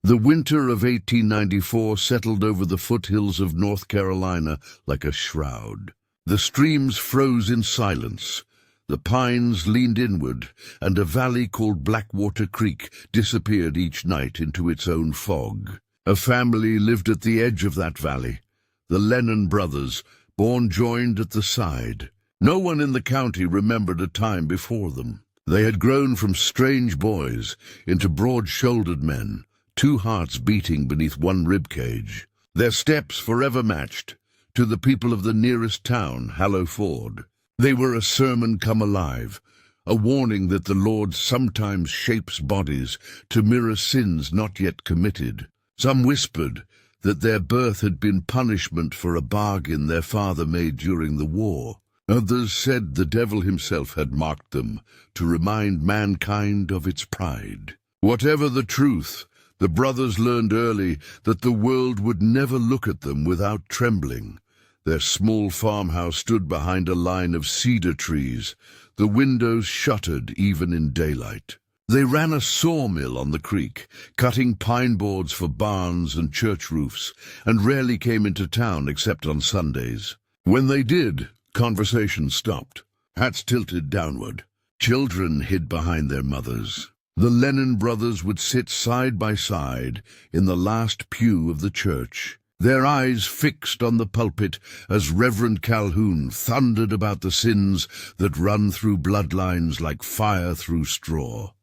The winter of 1894 settled over the foothills of North Carolina like a shroud. The streams froze in silence. The pines leaned inward, and a valley called Blackwater Creek disappeared each night into its own fog. A family lived at the edge of that valley, the Lennon brothers, born joined at the side. No one in the county remembered a time before them. They had grown from strange boys into broad-shouldered men, two hearts beating beneath one ribcage. Their steps forever matched to the people of the nearest town, Hallowford. They were a sermon come alive, a warning that the Lord sometimes shapes bodies to mirror sins not yet committed. Some whispered that their birth had been punishment for a bargain their father made during the war. Others said the devil himself had marked them to remind mankind of its pride. Whatever the truth, the brothers learned early that the world would never look at them without trembling. Their small farmhouse stood behind a line of cedar trees, the windows shuttered even in daylight. They ran a sawmill on the creek, cutting pine boards for barns and church roofs, and rarely came into town except on Sundays. When they did, conversation stopped, hats tilted downward. Children hid behind their mothers. The Lennon brothers would sit side by side in the last pew of the church, their eyes fixed on the pulpit as Reverend Calhoun thundered about the sins that run through bloodlines like fire through straw.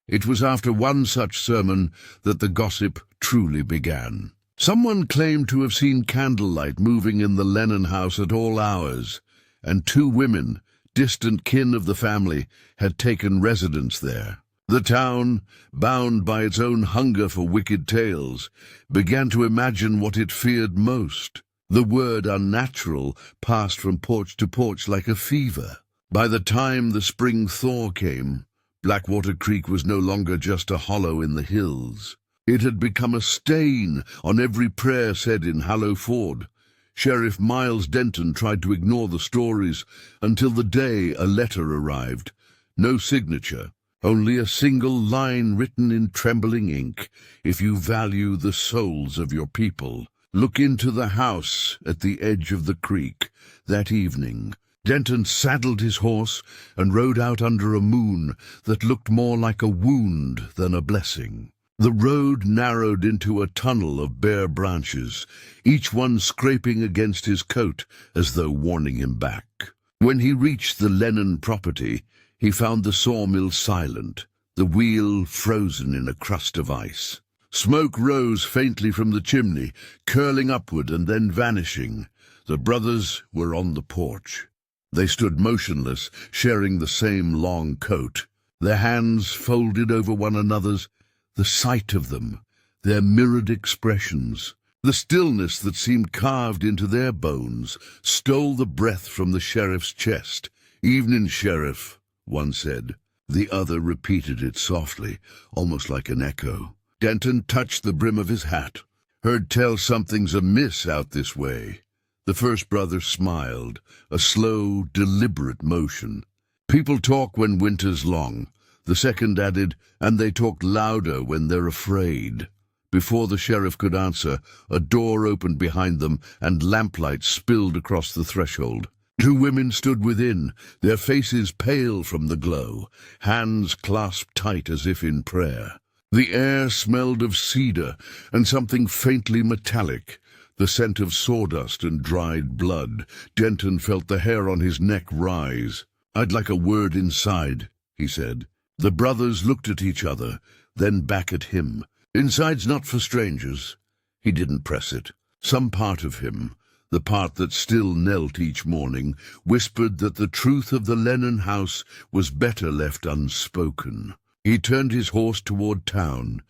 It was after one such sermon that the gossip truly began. Someone claimed to have seen candlelight moving in the Lennon house at all hours, and two women, distant kin of the family, had taken residence there. The town, bound by its own hunger for wicked tales, began to imagine what it feared most. The word unnatural passed from porch to porch like a fever. By the time the spring thaw came, Blackwater Creek was no longer just a hollow in the hills. It had become a stain on every prayer said in Hallowford. Sheriff Miles Denton tried to ignore the stories until the day a letter arrived. No signature. Only a single line written in trembling ink. If you value the souls of your people, look into the house at the edge of the creek. That evening, Denton saddled his horse and rode out under a moon that looked more like a wound than a blessing. The road narrowed into a tunnel of bare branches, each one scraping against his coat as though warning him back. When he reached the Lennon property, he found the sawmill silent, the wheel frozen in a crust of ice. Smoke rose faintly from the chimney, curling upward and then vanishing. The brothers were on the porch. They stood motionless, sharing the same long coat, their hands folded over one another's. The sight of them, their mirrored expressions, the stillness that seemed carved into their bones, stole the breath from the sheriff's chest. "Evening, Sheriff," one said. The other repeated it softly, almost like an echo. Denton touched the brim of his hat. "Heard tell something's amiss out this way." The first brother smiled, a slow, deliberate motion. "People talk when winter's long." The second added, "And they talk louder when they're afraid." Before the sheriff could answer, a door opened behind them and lamplight spilled across the threshold. Two women stood within, their faces pale from the glow, hands clasped tight as if in prayer. The air smelled of cedar and something faintly metallic, the scent of sawdust and dried blood. Denton felt the hair on his neck rise. "I'd like a word inside," he said. The brothers looked at each other, then back at him. "Inside's not for strangers." He didn't press it. Some part of him, the part that still knelt each morning, whispered that the truth of the Lennon house was better left unspoken. He turned his horse toward town,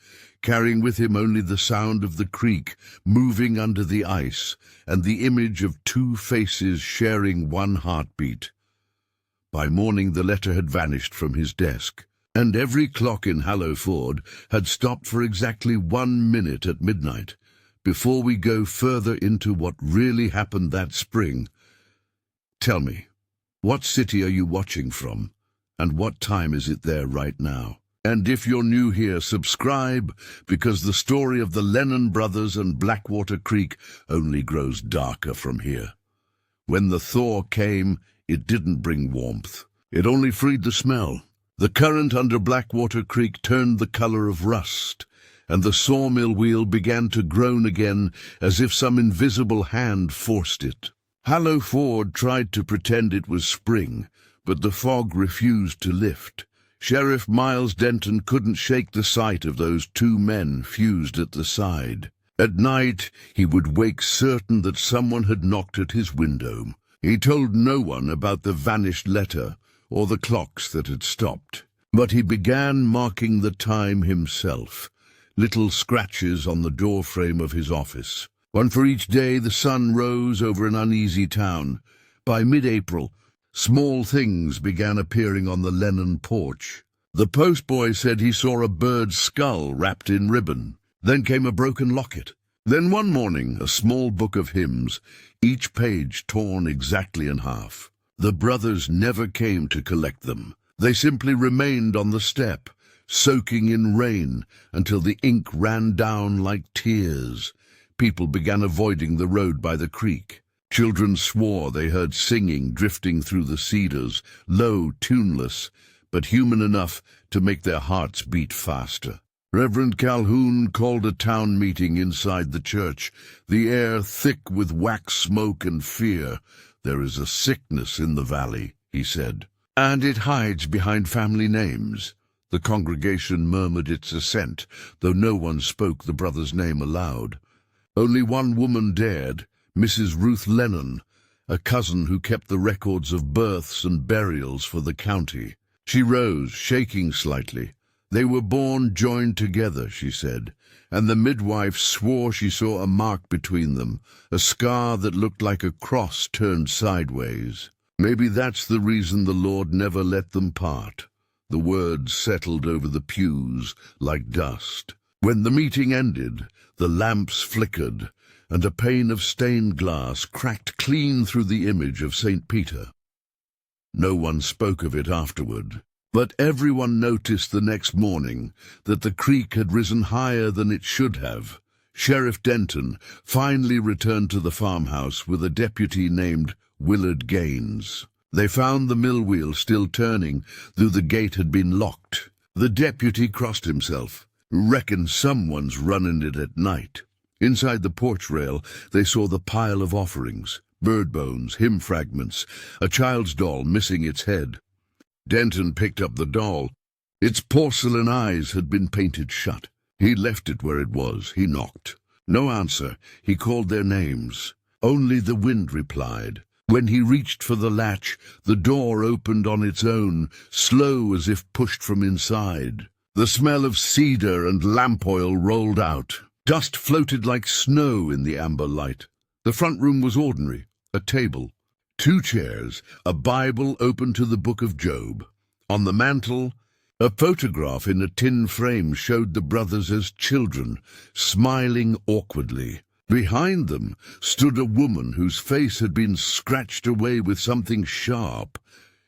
carrying with him only the sound of the creek moving under the ice and the image of two faces sharing one heartbeat. By morning the letter had vanished from his desk, and every clock in Hallowford had stopped for exactly 1 minute at midnight. Before we go further into what really happened that spring, tell me, what city are you watching from, and what time is it there right now? And if you're new here, subscribe, because the story of the Lennon brothers and Blackwater Creek only grows darker from here. When the thaw came, it didn't bring warmth. It only freed the smell. The current under Blackwater Creek turned the color of rust, and the sawmill wheel began to groan again as if some invisible hand forced it. Hallowford tried to pretend it was spring, but the fog refused to lift. Sheriff Miles Denton couldn't shake the sight of those two men fused at the side. At night, he would wake certain that someone had knocked at his window. He told no one about the vanished letter or the clocks that had stopped. But he began marking the time himself, little scratches on the doorframe of his office. One for each day the sun rose over an uneasy town. By mid-April, small things began appearing on the Lennon porch. The postboy said he saw a bird's skull wrapped in ribbon. Then came a broken locket. Then one morning, a small book of hymns, each page torn exactly in half. The brothers never came to collect them. They simply remained on the step, soaking in rain until the ink ran down like tears. People began avoiding the road by the creek. Children swore they heard singing drifting through the cedars, low, tuneless, but human enough to make their hearts beat faster. Reverend Calhoun called a town meeting inside the church, the air thick with wax smoke and fear. "There is a sickness in the valley," he said, "and it hides behind family names." The congregation murmured its assent, though no one spoke the brother's name aloud. Only one woman dared, Mrs. Ruth Lennon, a cousin who kept the records of births and burials for the county. She rose, shaking slightly. "They were born joined together," she said, and the midwife swore she saw a mark between them, a scar that looked like a cross turned sideways. "Maybe that's the reason the Lord never let them part." The words settled over the pews like dust. When the meeting ended, the lamps flickered, and a pane of stained glass cracked clean through the image of St. Peter. No one spoke of it afterward. But everyone noticed the next morning that the creek had risen higher than it should have. Sheriff Denton finally returned to the farmhouse with a deputy named Willard Gaines. They found the mill wheel still turning, though the gate had been locked. The deputy crossed himself. "Reckon someone's running it at night." Inside the porch rail, they saw the pile of offerings, bird bones, hymn fragments, a child's doll missing its head. Denton picked up the doll. Its porcelain eyes had been painted shut. He left it where it was. He knocked. No answer. He called their names. Only the wind replied. When he reached for the latch, the door opened on its own, slow as if pushed from inside. The smell of cedar and lamp oil rolled out. Dust floated like snow in the amber light. The front room was ordinary. A table, 2 chairs, a Bible open to the Book of Job. On the mantel, a photograph in a tin frame showed the brothers as children, smiling awkwardly. Behind them stood a woman whose face had been scratched away with something sharp.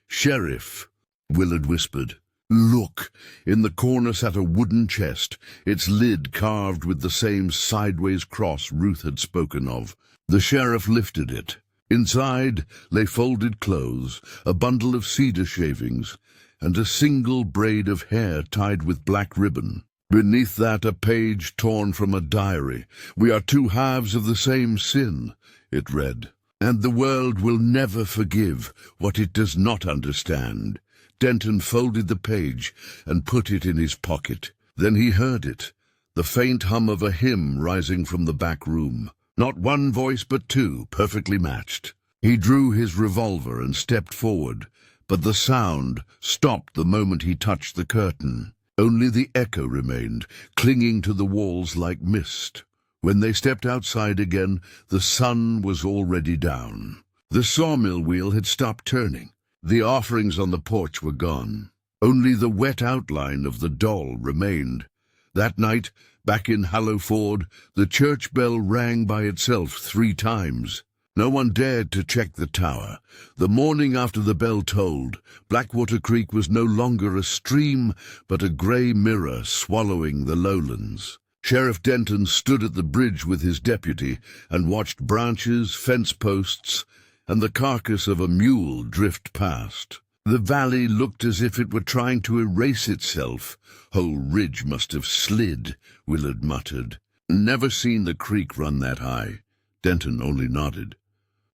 "Sheriff," Willard whispered. "Look." In the corner sat a wooden chest, its lid carved with the same sideways cross Ruth had spoken of. The sheriff lifted it. Inside lay folded clothes, a bundle of cedar shavings, and a single braid of hair tied with black ribbon. Beneath that a page torn from a diary. "We are 2 halves of the same sin," it read, "and the world will never forgive what it does not understand." Denton folded the page and put it in his pocket. Then he heard it, the faint hum of a hymn rising from the back room. Not 1 voice but 2, perfectly matched. He drew his revolver and stepped forward, but the sound stopped the moment he touched the curtain. Only the echo remained, clinging to the walls like mist. When they stepped outside again, the sun was already down. The sawmill wheel had stopped turning. The offerings on the porch were gone. Only the wet outline of the doll remained. That night, back in Hallowford, the church bell rang by itself 3 times. No one dared to check the tower. The morning after the bell tolled, Blackwater Creek was no longer a stream, but a grey mirror swallowing the lowlands. Sheriff Denton stood at the bridge with his deputy and watched branches, fence posts, and the carcass of a mule drift past. The valley looked as if it were trying to erase itself. Whole ridge must have slid, Willard muttered. Never seen the creek run that high. Denton only nodded.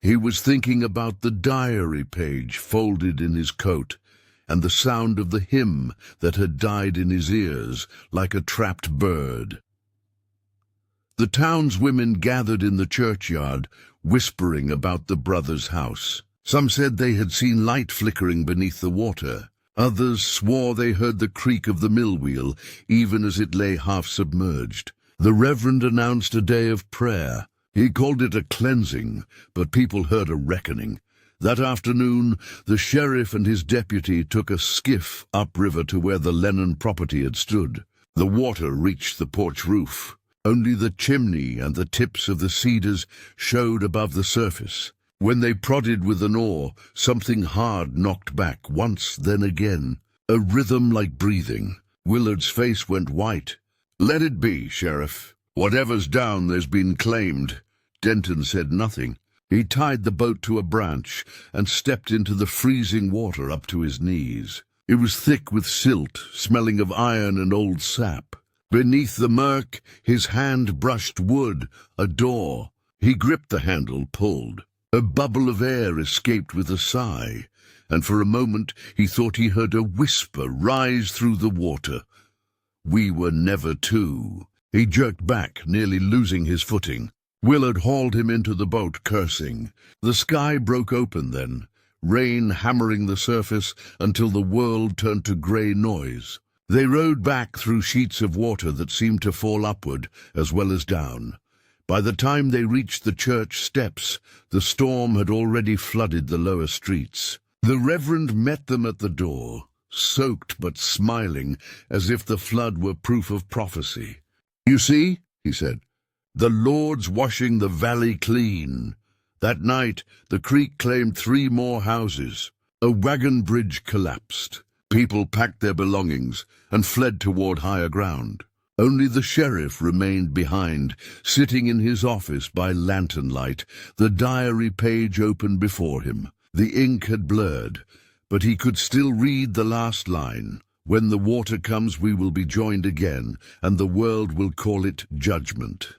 He was thinking about the diary page folded in his coat, and the sound of the hymn that had died in his ears like a trapped bird. The townswomen gathered in the churchyard, whispering about the brothers' house. Some said they had seen light flickering beneath the water. Others swore they heard the creak of the mill wheel, even as it lay half submerged. The Reverend announced a day of prayer. He called it a cleansing, but people heard a reckoning. That afternoon, the sheriff and his deputy took a skiff upriver to where the Lennon property had stood. The water reached the porch roof. Only the chimney and the tips of the cedars showed above the surface. When they prodded with an oar, something hard knocked back once, then again. A rhythm like breathing. Willard's face went white. "Let it be, Sheriff. Whatever's down there's been claimed." Denton said nothing. He tied the boat to a branch and stepped into the freezing water up to his knees. It was thick with silt, smelling of iron and old sap. Beneath the murk, his hand brushed wood, a door. He gripped the handle, pulled. A bubble of air escaped with a sigh, and for a moment he thought he heard a whisper rise through the water. "We were never two." He jerked back, nearly losing his footing. Willard hauled him into the boat, cursing. The sky broke open then, rain hammering the surface until the world turned to grey noise. They rowed back through sheets of water that seemed to fall upward as well as down. By the time they reached the church steps, the storm had already flooded the lower streets. The Reverend met them at the door, soaked but smiling, as if the flood were proof of prophecy. "You see," he said, "the Lord's washing the valley clean." That night, the creek claimed 3 more houses. A wagon bridge collapsed. People packed their belongings and fled toward higher ground. Only the sheriff remained behind, sitting in his office by lantern light, the diary page open before him. The ink had blurred, but he could still read the last line. "When the water comes, we will be joined again, and the world will call it judgment."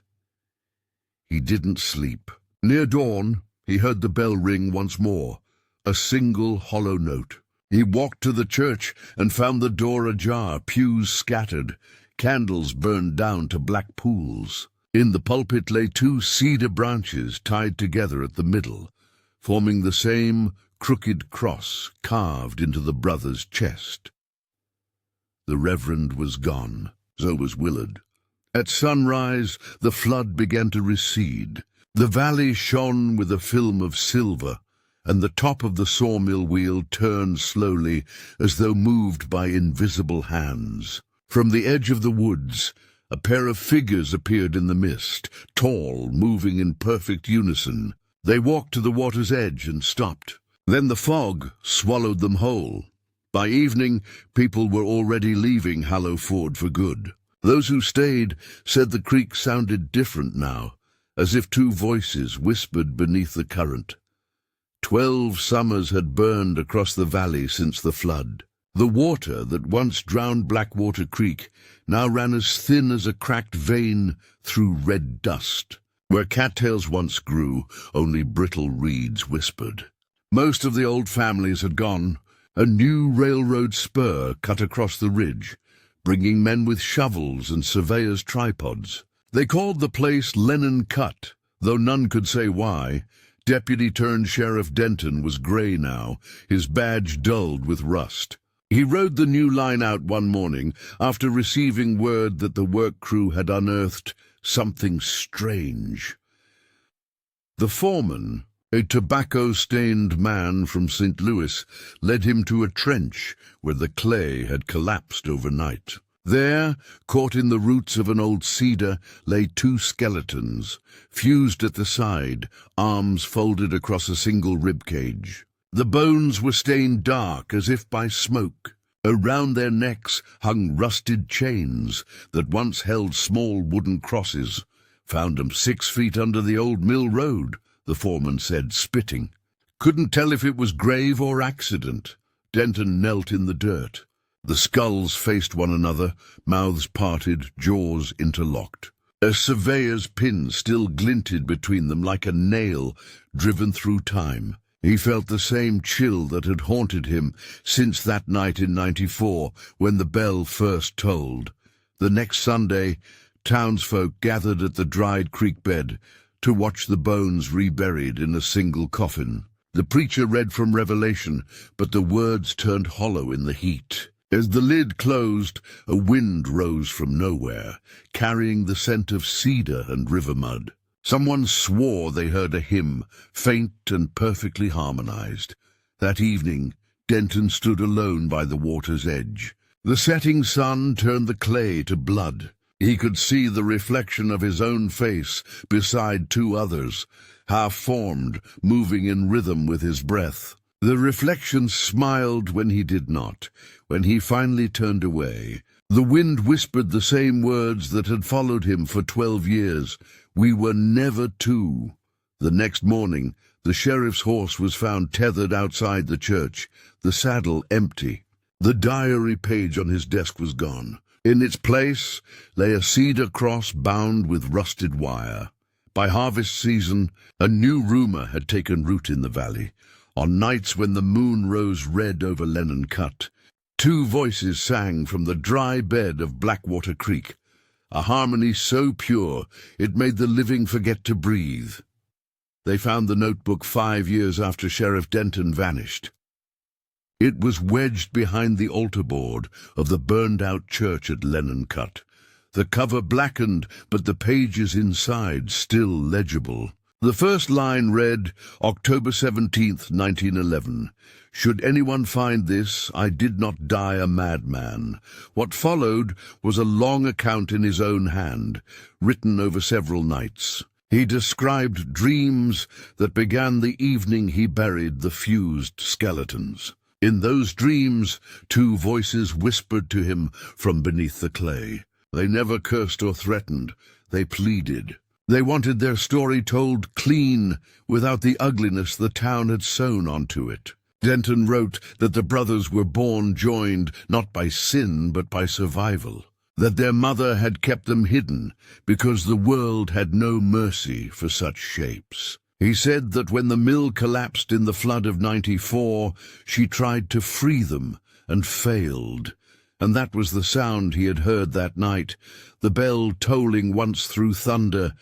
He didn't sleep. Near dawn, he heard the bell ring once more, a single hollow note. He walked to the church and found the door ajar, pews scattered, candles burned down to black pools. In the pulpit lay 2 cedar branches tied together at the middle, forming the same crooked cross carved into the brother's chest. The Reverend was gone, so was Willard. At sunrise, the flood began to recede. The valley shone with a film of silver, and the top of the sawmill wheel turned slowly as though moved by invisible hands. From the edge of the woods, a pair of figures appeared in the mist, tall, moving in perfect unison. They walked to the water's edge and stopped. Then the fog swallowed them whole. By evening, people were already leaving Hallow Ford for good. Those who stayed said the creek sounded different now, as if 2 voices whispered beneath the current. 12 summers had burned across the valley since the flood. The water that once drowned Blackwater Creek now ran as thin as a cracked vein through red dust. Where cattails once grew, only brittle reeds whispered. Most of the old families had gone. A new railroad spur cut across the ridge, bringing men with shovels and surveyors' tripods. They called the place Lennon Cut, though none could say why. Deputy-turned-Sheriff Denton was grey now, his badge dulled with rust. He rode the new line out one morning after receiving word that the work crew had unearthed something strange. The foreman, a tobacco-stained man from St. Louis, led him to a trench where the clay had collapsed overnight. There, caught in the roots of an old cedar, lay two skeletons, fused at the side, arms folded across a single rib cage. The bones were stained dark as if by smoke. Around their necks hung rusted chains that once held small wooden crosses. "Found 'em 6 feet under the old mill road," the foreman said, spitting. "Couldn't tell if it was grave or accident." Denton knelt in the dirt. The skulls faced one another, mouths parted, jaws interlocked. A surveyor's pin still glinted between them like a nail driven through time. He felt the same chill that had haunted him since that night in '94 when the bell first tolled. The next Sunday, townsfolk gathered at the dried creek bed to watch the bones reburied in a single coffin. The preacher read from Revelation, but the words turned hollow in the heat. As the lid closed, a wind rose from nowhere, carrying the scent of cedar and river mud. Someone swore they heard a hymn, faint and perfectly harmonized. That evening, Denton stood alone by the water's edge. The setting sun turned the clay to blood. He could see the reflection of his own face beside two others, half-formed, moving in rhythm with his breath. The reflection smiled when he did not, when he finally turned away. The wind whispered the same words that had followed him for 12 years. "We were never two." The next morning, the sheriff's horse was found tethered outside the church, the saddle empty. The diary page on his desk was gone. In its place lay a cedar cross bound with rusted wire. By harvest season, a new rumor had taken root in the valley. On nights when the moon rose red over Lennon Cut, two voices sang from the dry bed of Blackwater Creek, a harmony so pure it made the living forget to breathe. They found the notebook 5 years after Sheriff Denton vanished. It was wedged behind the altar board of the burned-out church at Lennon Cut. The cover blackened, but the pages inside still legible. The first line read, October 17th, 1911. "Should anyone find this, I did not die a madman." What followed was a long account in his own hand, written over several nights. He described dreams that began the evening he buried the fused skeletons. In those dreams, two voices whispered to him from beneath the clay. They never cursed or threatened. They pleaded. They wanted their story told clean, without the ugliness the town had sewn onto it. Denton wrote that the brothers were born joined not by sin but by survival, that their mother had kept them hidden because the world had no mercy for such shapes. He said that when the mill collapsed in the flood of '94, she tried to free them and failed. And that was the sound he had heard that night, the bell tolling once through thunder.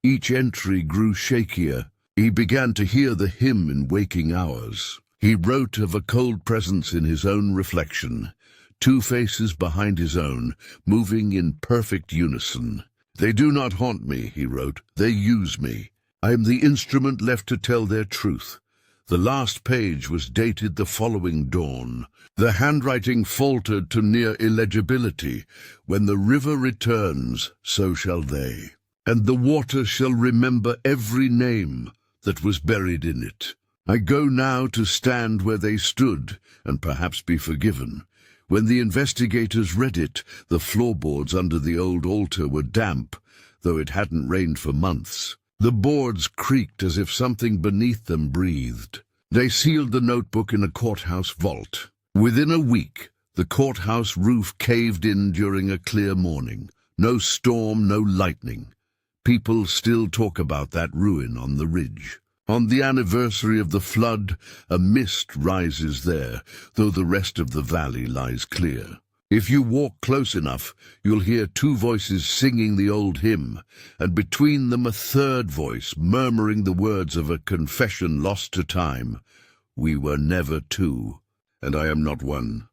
Each entry grew shakier. He began to hear the hymn in waking hours. He wrote of a cold presence in his own reflection, two faces behind his own, moving in perfect unison. "They do not haunt me," he wrote. "They use me. I am the instrument left to tell their truth." The last page was dated the following dawn. The handwriting faltered to near illegibility. "When the river returns, so shall they. And the water shall remember every name that was buried in it. I go now to stand where they stood, and perhaps be forgiven." When the investigators read it, the floorboards under the old altar were damp, though it hadn't rained for months. The boards creaked as if something beneath them breathed. They sealed the notebook in a courthouse vault. Within a week, the courthouse roof caved in during a clear morning. No storm, no lightning. People still talk about that ruin on the ridge. On the anniversary of the flood, a mist rises there, though the rest of the valley lies clear. If you walk close enough, you'll hear two voices singing the old hymn, and between them a third voice murmuring the words of a confession lost to time. "We were never two, and I am not one."